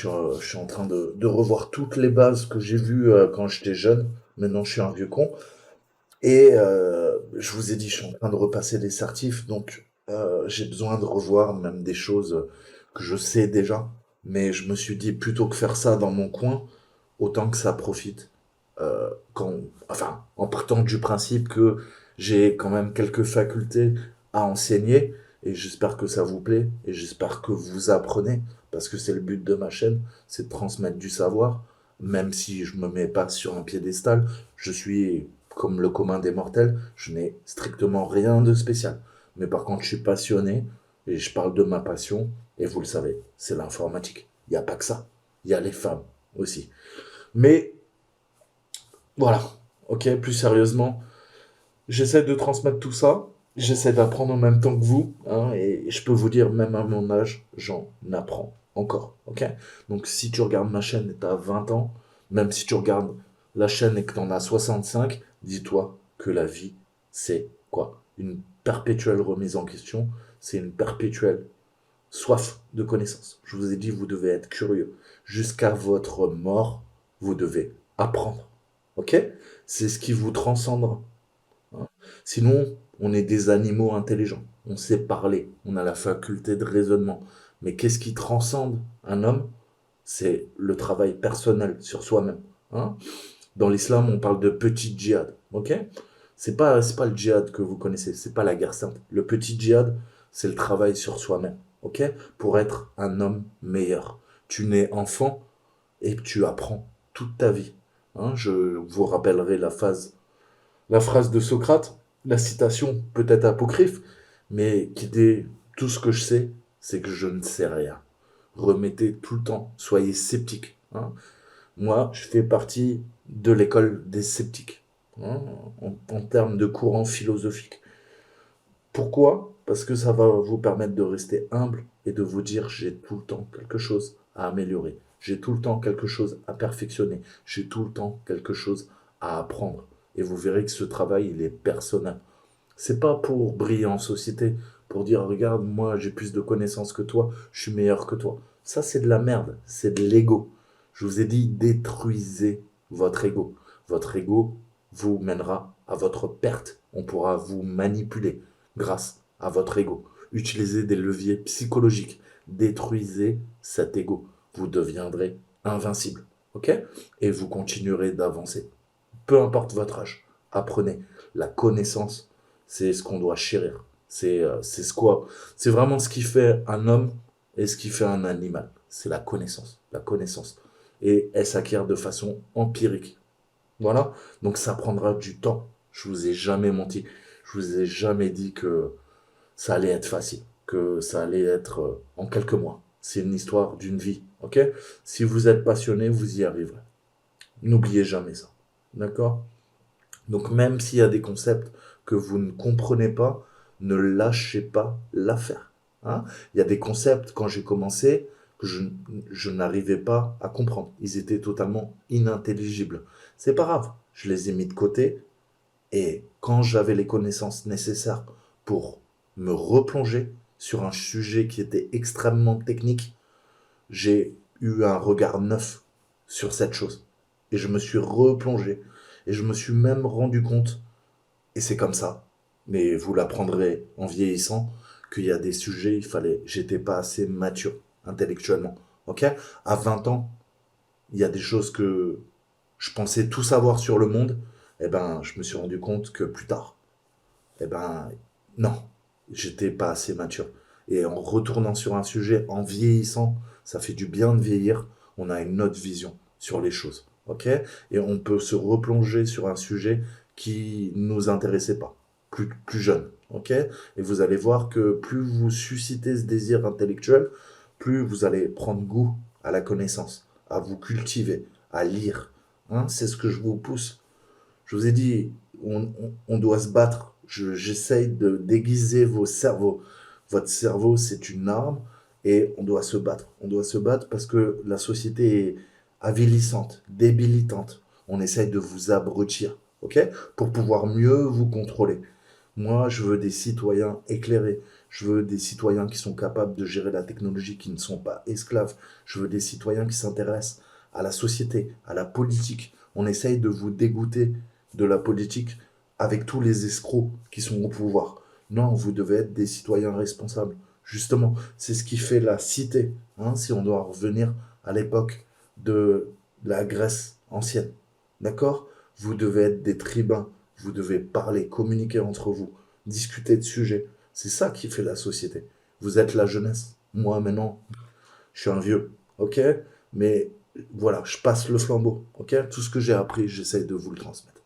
je suis en train de revoir toutes les bases que j'ai vues quand j'étais jeune. Maintenant, je suis un vieux con. Et je vous ai dit, je suis en train de repasser des certifs, donc j'ai besoin de revoir même des choses que je sais déjà. Mais je me suis dit, plutôt que faire ça dans mon coin, autant que ça profite. Quand, enfin, en partant du principe que j'ai quand même quelques facultés à enseigner, et j'espère que ça vous plaît, et j'espère que vous apprenez, parce que c'est le but de ma chaîne, c'est de transmettre du savoir, même si je me mets pas sur un piédestal, je suis comme le commun des mortels, je n'ai strictement rien de spécial. Mais par contre, je suis passionné, et je parle de ma passion, et vous le savez, c'est l'informatique. Il n'y a pas que ça, il y a les femmes aussi. Mais voilà, ok, plus sérieusement, j'essaie de transmettre tout ça, j'essaie d'apprendre en même temps que vous, hein, et je peux vous dire, même à mon âge, j'en apprends encore, ok. Donc si tu regardes ma chaîne et tu as 20 ans, même si tu regardes la chaîne et que tu en as 65, dis-toi que la vie, c'est quoi? Une perpétuelle remise en question, c'est une perpétuelle soif de connaissance. Je vous ai dit, vous devez être curieux. Jusqu'à votre mort, vous devez apprendre. Ok? C'est ce qui vous transcendra. Hein. Sinon, on est des animaux intelligents. On sait parler. On a la faculté de raisonnement. Mais qu'est-ce qui transcende un homme? C'est le travail personnel sur soi-même. Hein. Dans l'islam, on parle de petit djihad. Ok? C'est pas le djihad que vous connaissez. C'est pas la guerre sainte. Le petit djihad, c'est le travail sur soi-même. Ok? Pour être un homme meilleur. Tu nais enfant et tu apprends toute ta vie. Hein, je vous rappellerai la phrase de Socrate, la citation peut-être apocryphe, mais qui dit tout ce que je sais, c'est que je ne sais rien. Remettez tout le temps, soyez sceptiques. Hein. Moi, je fais partie de l'école des sceptiques, hein, en termes de courant philosophique. Pourquoi? Parce que ça va vous permettre de rester humble et de vous dire j'ai tout le temps quelque chose à améliorer, j'ai tout le temps quelque chose à perfectionner, j'ai tout le temps quelque chose à apprendre. Et vous verrez que ce travail, il est personnel. C'est pas pour briller en société, pour dire regarde, moi j'ai plus de connaissances que toi, je suis meilleur que toi. Ça, c'est de la merde, c'est de l'ego. Je vous ai dit, détruisez votre ego. Votre ego vous mènera à votre perte. On pourra vous manipuler grâce à votre ego. Utilisez des leviers psychologiques. Détruisez cet ego. Vous deviendrez invincible. Ok? Et vous continuerez d'avancer. Peu importe votre âge. Apprenez. La connaissance, c'est ce qu'on doit chérir. C'est ce quoi. C'est vraiment ce qui fait un homme et ce qui fait un animal. C'est la connaissance. La connaissance. Et elle s'acquiert de façon empirique. Voilà. Donc ça prendra du temps. Je vous ai jamais menti. Je vous ai jamais dit que ça allait être facile, que ça allait être en quelques mois. C'est une histoire d'une vie, ok? Si vous êtes passionné, vous y arriverez. N'oubliez jamais ça, d'accord? Donc même s'il y a des concepts que vous ne comprenez pas, ne lâchez pas l'affaire. Hein. Il y a des concepts, quand j'ai commencé, que je n'arrivais pas à comprendre. Ils étaient totalement inintelligibles. C'est pas grave, je les ai mis de côté et quand j'avais les connaissances nécessaires pour me replonger sur un sujet qui était extrêmement technique, j'ai eu un regard neuf sur cette chose. Et je me suis replongé. Et je me suis même rendu compte, et c'est comme ça, mais vous l'apprendrez en vieillissant, qu'il y a des sujets, j'étais pas assez mature intellectuellement. Ok? À 20 ans, il y a des choses que je pensais tout savoir sur le monde, et ben, je me suis rendu compte que plus tard, eh ben, non, j'étais pas assez mature. Et en retournant sur un sujet, en vieillissant, ça fait du bien de vieillir, on a une autre vision sur les choses. Ok? Et on peut se replonger sur un sujet qui nous intéressait pas, plus jeune. Ok? Et vous allez voir que plus vous suscitez ce désir intellectuel, plus vous allez prendre goût à la connaissance, à vous cultiver, à lire. Hein, c'est ce que je vous pousse. Je vous ai dit, on doit se battre. J'essaye de déguiser vos cerveaux. Votre cerveau, c'est une arme et on doit se battre. On doit se battre parce que la société est avilissante, débilitante. On essaye de vous abrutir, ok? Pour pouvoir mieux vous contrôler. Moi, je veux des citoyens éclairés. Je veux des citoyens qui sont capables de gérer la technologie, qui ne sont pas esclaves. Je veux des citoyens qui s'intéressent à la société, à la politique. On essaye de vous dégoûter de la politique avec tous les escrocs qui sont au pouvoir. Non, vous devez être des citoyens responsables. Justement, c'est ce qui fait la cité, hein, si on doit revenir à l'époque de la Grèce ancienne. D'accord? Vous devez être des tribuns, vous devez parler, communiquer entre vous, discuter de sujets. C'est ça qui fait la société. Vous êtes la jeunesse. Moi, maintenant, je suis un vieux, ok? Mais voilà, je passe le flambeau, ok? Tout ce que j'ai appris, j'essaye de vous le transmettre.